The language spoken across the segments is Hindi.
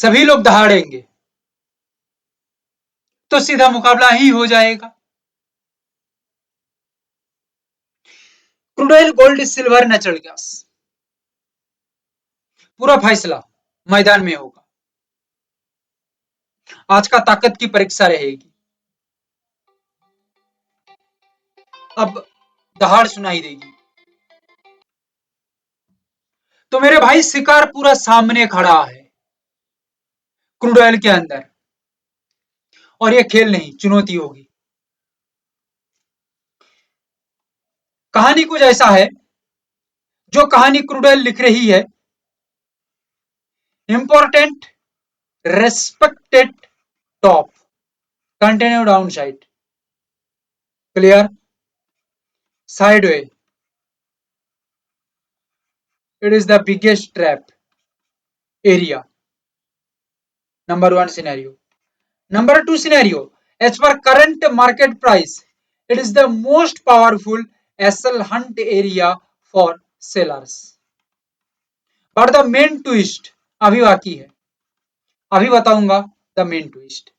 सभी लोग दहाड़ेंगे तो सीधा मुकाबला ही हो जाएगा। Crude oil, gold, silver, natural gas, पूरा फैसला मैदान में होगा। आज का ताकत की परीक्षा रहेगी। अब दहाड़ सुनाई देगी तो मेरे भाई शिकार पूरा सामने खड़ा है क्रूड ऑयल के अंदर, और ये खेल नहीं, चुनौती होगी। कहानी कुछ ऐसा है, जो कहानी क्रूड ऑयल लिख रही है, important, respected, top, continue down side, clear, sideway, it is the biggest trap area. Number one scenario. Number two scenario, as per current market price, it is the most powerful SL hunt area for sellers. But the main twist अभी बाकी है, अभी बताऊंगा the main twist.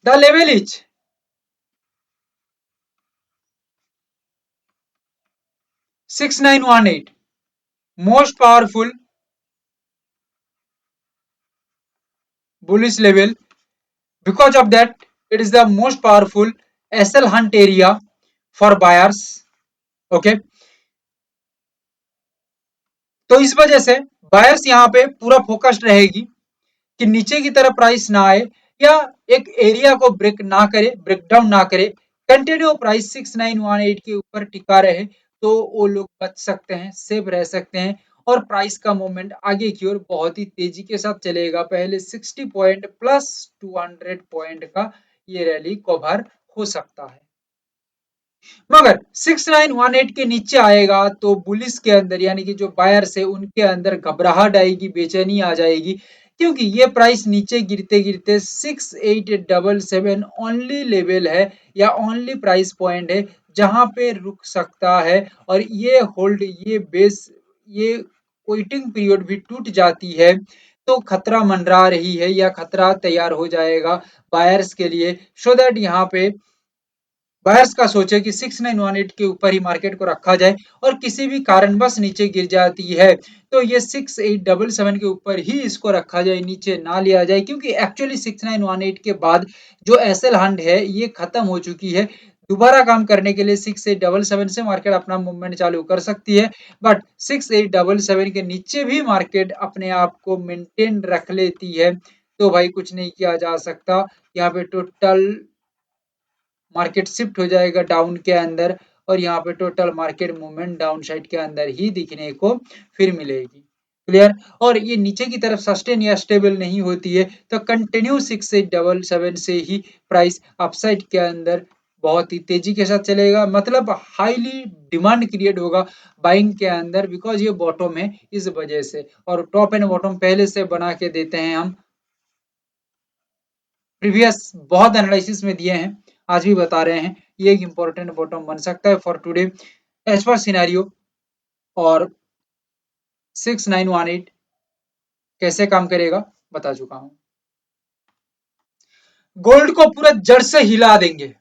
The level is 6918, most powerful bullish level. Because of that, it is the most powerful SL hunt area for buyers. Okay, तो इस वजह से बायर्स यहाँ पे पूरा फोकस्ड रहेगी कि नीचे की तरफ प्राइस ना आए या एक एरिया को ब्रेक ना करे, ब्रेकडाउन ना करे, कंटिन्यू प्राइस 6918 के ऊपर टिका रहे तो वो लोग बच सकते हैं, सेफ रह सकते हैं, और प्राइस का मूवमेंट आगे की ओर बहुत ही तेजी के साथ चलेगा। पहले 60 पॉइंट प्लस 200 पॉइंट का ये रैली कवर हो सकता है, मगर 6918 के नीचे आएगा तो बुलिस के अंदर यानी कि जो बायर्स है उनके अंदर घबराहट आएगी, बेचैनी आ जाएगी, क्योंकि ये प्राइस नीचे गिरते गिरते 6877 ओनली लेवल है या ओनली प्राइस पॉइंट है जहां पे रुक सकता है। और ये होल्ड, ये बेस, ये वेटिंग पीरियड भी टूट जाती है तो खतरा मंडरा रही है या खतरा तैयार हो जाएगा बायर्स के लिए। सो दैट यहाँ पे बायर्स का सोचे कि 6918 के ऊपर ही मार्केट को रखा जाए, और किसी भी कारणवश नीचे गिर जाती है तो ये 6877 के ऊपर ही इसको रखा जाए, नीचे ना लिया जाए, क्योंकि एक्चुअली 6918 के बाद जो एसएल हंड है ये खत्म हो चुकी है। दोबारा काम करने के लिए 6877 से मार्केट अपना मूवमेंट चालू कर सकती है, बट 6877 के नीचे भी मार्केट अपने आप को मेंटेन रख लेती है तो भाई कुछ नहीं किया जा सकता। यहाँ पे टोटल मार्केट शिफ्ट हो जाएगा डाउन के अंदर, और यहाँ पे total market movement down side के अंदर ही दिखने को फिर मिलेगी। क्लियर, और ये नीचे की तरफ सस्टेन या स्टेबल नहीं होती है तो कंटिन्यू 6877 से ही प्राइस अपसाइड के अंदर बहुत ही तेजी के साथ चलेगा, मतलब हाईली डिमांड क्रिएट होगा बाइंग के अंदर, बिकॉज ये बॉटम है इस वजह से, और टॉप एंड बॉटम पहले से बना के देते हैं हम, प्रीवियस बहुत एनालिसिस में दिए हैं, आज भी बता रहे हैं ये एक इंपॉर्टेंट बॉटम बन सकता है for today as per scenario. और 6918 कैसे काम करेगा बता चुका हूं। गोल्ड को पूरा जड़ से हिला देंगे।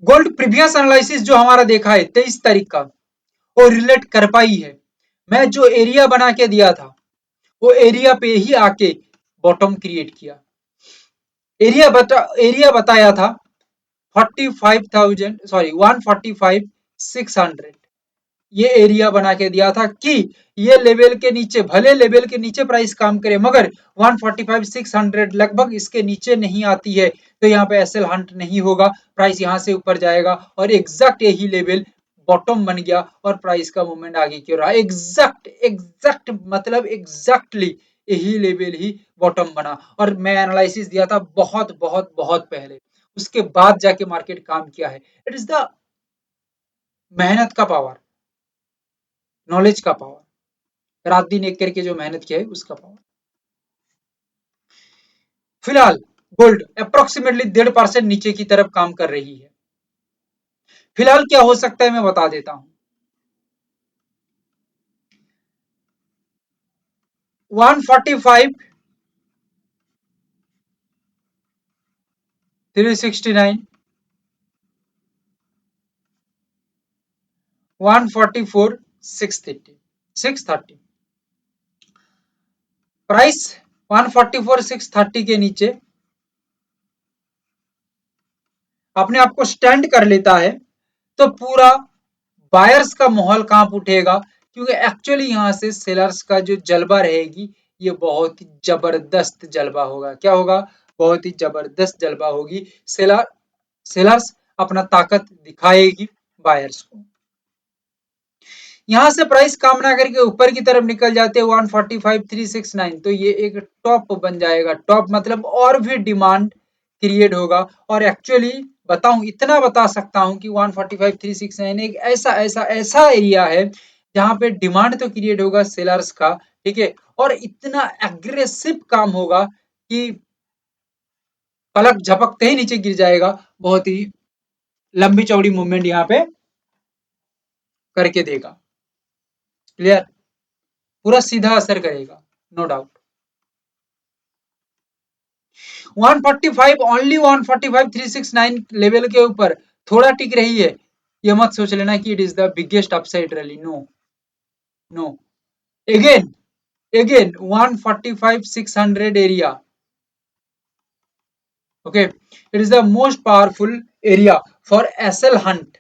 गोल्ड प्रीवियस एनालिसिस जो हमारा देखा है 23 तारीख का, वो रिलेट कर पाई है। मैं जो एरिया बना के दिया था वो एरिया पे ही आके बॉटम क्रिएट किया। एरिया बताया था 45,000, सॉरी 145,600, ये एरिया बना के दिया था कि ये लेवल के नीचे, भले लेवल के नीचे प्राइस काम करे मगर 145,600 लगभग इसके नीचे नहीं आती है तो यहाँ पे एसएल हंट नहीं होगा, प्राइस यहाँ से ऊपर जाएगा, और एग्जैक्ट यही लेवल बॉटम बन गया और प्राइस का मूवमेंट आगे क्यों रहा, एग्जैक्ट एग्जैक्ट मतलब एग्जैक्टली यही लेवल ही बॉटम बना। और मैं एनालिसिस दिया था बहुत बहुत बहुत पहले, उसके बाद जाके मार्केट काम किया है। इट इज द मेहनत का पावर, नॉलेज का पावर, रात दिन एक करके जो मेहनत किया है उसका पावर। फिलहाल गोल्ड अप्रोक्सीमेटली 1.5% नीचे की तरफ काम कर रही है, फिलहाल क्या हो सकता है मैं बता देता हूं। 145 369 144 630 प्राइस 144 630 के नीचे अपने आप को स्टैंड कर लेता है तो पूरा बायर्स का माहौल कांप उठेगा, क्योंकि एक्चुअली यहां से सेलर्स का जो जलवा रहेगी ये बहुत ही जबरदस्त जलवा होगा। क्या होगा? बहुत ही जबरदस्त जलवा होगी। सेलर्स अपना ताकत दिखाएगी बायर्स को। यहां से प्राइस काम ना करके ऊपर की तरफ निकल जाते हैं 145,369, तो ये एक टॉप बन जाएगा। टॉप मतलब और भी डिमांड क्रिएट होगा। और एक्चुअली बताऊं, इतना बता सकता हूं कि 145,369 एक ऐसा ऐसा ऐसा एरिया है जहां पे डिमांड तो क्रिएट होगा सेलर्स का, ठीक है, और इतना एग्रेसिव काम होगा कि पलक झपकते ही नीचे गिर जाएगा। बहुत ही लंबी चौड़ी मूवमेंट यहाँ पे करके देगा। क्लियर? पूरा सीधा असर करेगा, नो डाउट। 145 ओनली 145,369 लेवल के ऊपर थोड़ा टिक रही है, ये मत सोच लेना कि it is the biggest upside rally. No, no. Again again 145,600 area, okay, it is the most powerful area for SL hunt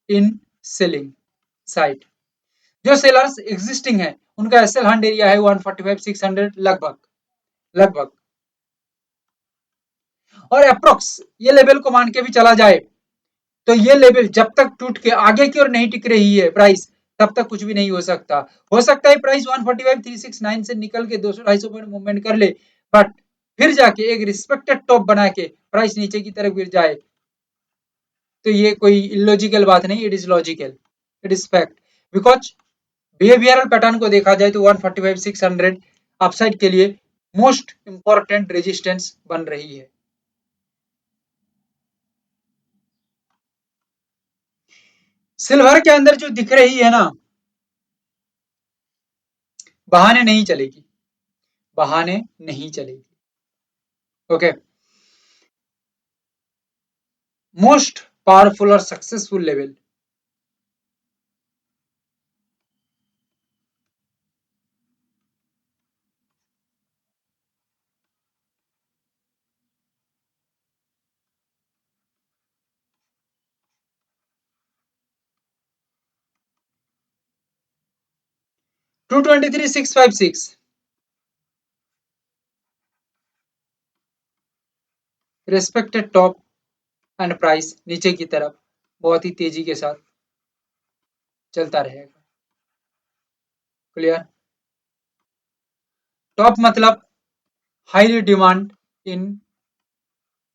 in selling side. जो सेलर्स एग्जिस्टिंग है उनका एसएल हंट एरिया है 145,600 लगभग लगभग। और अप्रोक्स ये लेवल को मान के भी चला जाए तो ये लेवल जब तक टूट के आगे की ओर नहीं टिक रही है प्राइस, तब तक कुछ भी नहीं हो सकता। हो सकता है प्राइस 145,369 से निकल के 200-250 पॉइंट मूवमेंट कर ले, बट फिर जाके एक रिस्पेक्टेड टॉप बना के प्राइस नीचे की तरफ गिर जाए, तो ये कोई इलॉजिकल बात नहीं, it is logical, it is fact. Because behavioural pattern को देखा जाए तो 145,600 अपसाइड के लिए मोस्ट इंपॉर्टेंट रेजिस्टेंस बन रही है। सिल्वर के अंदर जो दिख रही है ना, बहाने नहीं चलेगी, बहाने नहीं चलेगी। ओके, मोस्ट पावरफुल और successful level 223,656 respected top and price नीचे की तरफ बहुत ही तेजी के साथ चलता रहेगा। क्लियर? टॉप मतलब highly demand in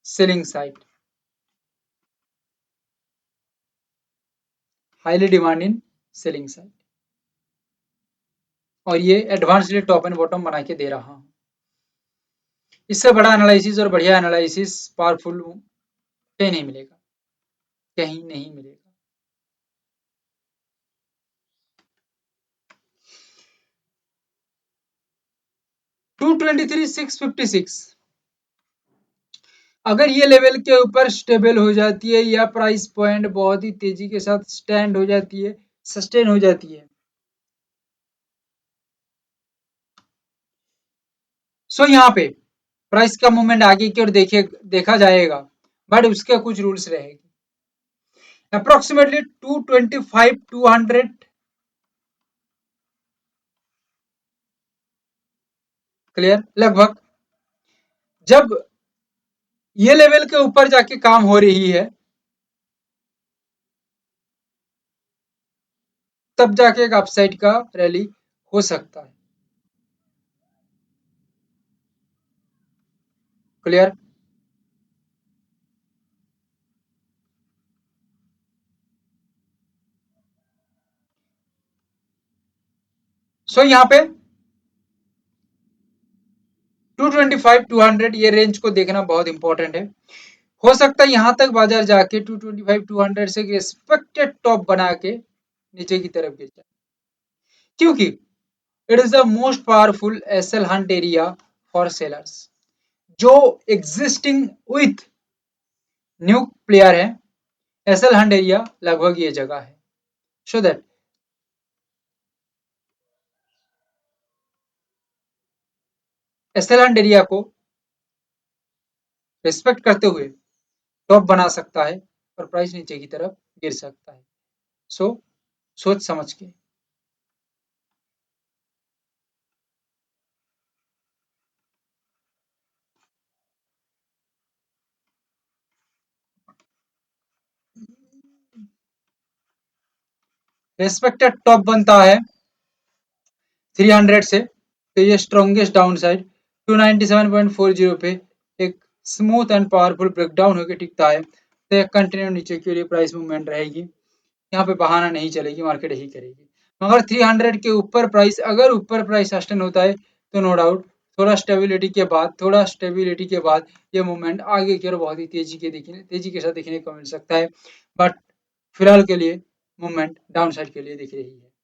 selling side, highly demand in selling side. और ये एडवांस्ड टॉप एंड बॉटम बना के दे रहा हूं। इससे बड़ा एनालिसिस और बढ़िया एनालिसिस पावरफुल कहीं नहीं मिलेगा, कहीं नहीं मिलेगा। 223,656 अगर ये लेवल के ऊपर स्टेबल हो जाती है या प्राइस पॉइंट बहुत ही तेजी के साथ स्टैंड हो जाती है, सस्टेन हो जाती है, सो यहाँ पे प्राइस का मूवमेंट आगे की ओर देखा जाएगा, बट उसके कुछ रूल्स रहेगी। अप्रोक्सीमेटली 225 200 क्लियर, लगभग जब ये लेवल के ऊपर जाके काम हो रही है तब जाके एक अपसाइड का रैली हो सकता है। क्लियर? सो यहाँ पे 225 200 ये रेंज को देखना बहुत इंपॉर्टेंट है। हो सकता है यहां तक बाजार जाके 225 200 से रिस्पेक्टेड टॉप बना के नीचे की तरफ गिर जाए, क्योंकि it is the most powerful SL hunt area for sellers. जो एग्जिस्टिंग विथ न्यू प्लेयर है, एसएल हंट एरिया लगभग ये जगह है। So that SL hunt area को रिस्पेक्ट करते हुए टॉप बना सकता है और प्राइस नीचे की तरफ गिर सकता है। सो सोच समझ के। रिस्पेक्टेड टॉप बनता है 300 से, तो ये स्ट्रॉन्गेस्ट डाउन साइड 297.40 पे एक स्मूथ एंड पावरफुल ब्रेकडाउन होकर टिकता है, तो एक कंटिन्यू नीचे के लिए प्राइस मूवमेंट रहेगी। यहाँ पे बहाना नहीं चलेगी, मार्केट ही करेगी। मगर 300 के ऊपर प्राइस, अगर ऊपर प्राइस सस्टेन होता है तो नो डाउट थोड़ा स्टेबिलिटी के बाद ये मूवमेंट आगे की ओर बहुत ही तेजी के साथ देखने को मिल सकता है। बट फिलहाल के लिए मूवमेंट डाउन साइड के लिए दिख रही है।